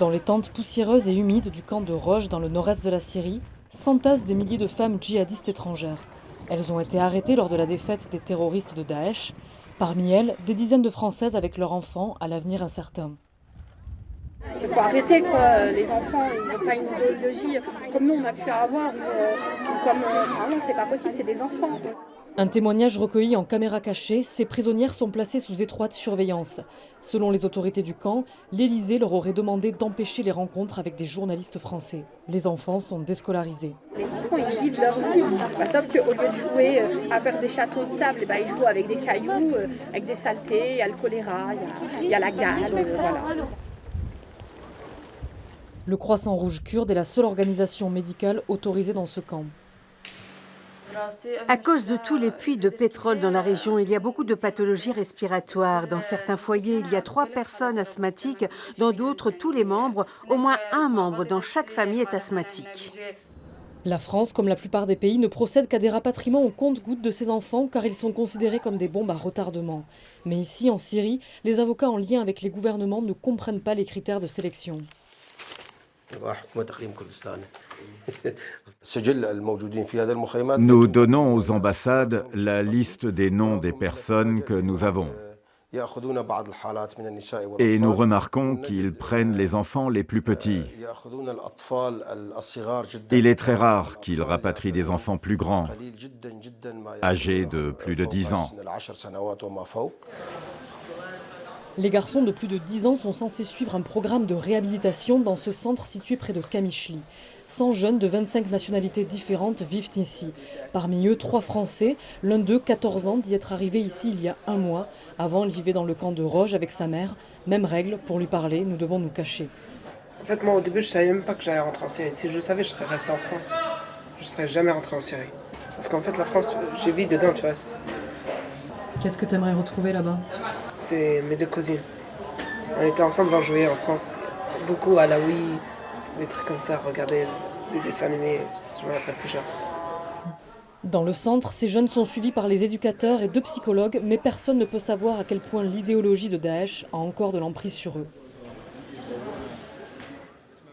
Dans les tentes poussiéreuses et humides du camp de Roj dans le nord-est de la Syrie, s'entassent des milliers de femmes djihadistes étrangères. Elles ont été arrêtées lors de la défaite des terroristes de Daesh. Parmi elles, des dizaines de Françaises avec leurs enfants à l'avenir incertain. Il faut arrêter quoi, les enfants, ils n'ont pas une idéologie comme nous on a pu avoir, enfin non, c'est pas possible, c'est des enfants. Un témoignage recueilli en caméra cachée, ces prisonnières sont placées sous étroite surveillance. Selon les autorités du camp, l'Élysée leur aurait demandé d'empêcher les rencontres avec des journalistes français. Les enfants sont déscolarisés. Les enfants, ils vivent leur vie, sauf qu'au lieu de jouer à faire des châteaux de sable, ils jouent avec des cailloux, avec des saletés, il y a le choléra, il y a la gale, voilà. Le Croissant Rouge kurde est la seule organisation médicale autorisée dans ce camp. À cause de tous les puits de pétrole dans la région, il y a beaucoup de pathologies respiratoires. Dans certains foyers, il y a 3 personnes asthmatiques. Dans d'autres, tous les membres, au moins un membre dans chaque famille est asthmatique. La France, comme la plupart des pays, ne procède qu'à des rapatriements au compte-gouttes de ses enfants car ils sont considérés comme des bombes à retardement. Mais ici, en Syrie, les avocats en lien avec les gouvernements ne comprennent pas les critères de sélection. Nous donnons aux ambassades la liste des noms des personnes que nous avons. Et nous remarquons qu'ils prennent les enfants les plus petits. Il est très rare qu'ils rapatrient des enfants plus grands, âgés de plus de 10 ans. Les garçons de plus de 10 ans sont censés suivre un programme de réhabilitation dans ce centre situé près de Kamishli. 100 jeunes de 25 nationalités différentes vivent ici. Parmi eux, 3 Français, l'un d'eux, 14 ans, d'y être arrivé ici il y a 1 mois. Avant, il vivait dans le camp de Roj avec sa mère. Même règle, pour lui parler, nous devons nous cacher. En fait, moi, au début, je savais même pas que j'allais rentrer en Syrie. Si je le savais, je serais resté en France. Je serais jamais rentré en Syrie. Parce qu'en fait, la France, j'ai vécu dedans, tu vois. Qu'est-ce que tu aimerais retrouver là-bas ? C'est mes 2 cousines. On était ensemble, on jouait en France. Beaucoup à la Wii, des trucs comme ça, regarder des dessins animés, je me rappelle toujours. Dans le centre, ces jeunes sont suivis par les éducateurs et 2 psychologues, mais personne ne peut savoir à quel point l'idéologie de Daesh a encore de l'emprise sur eux.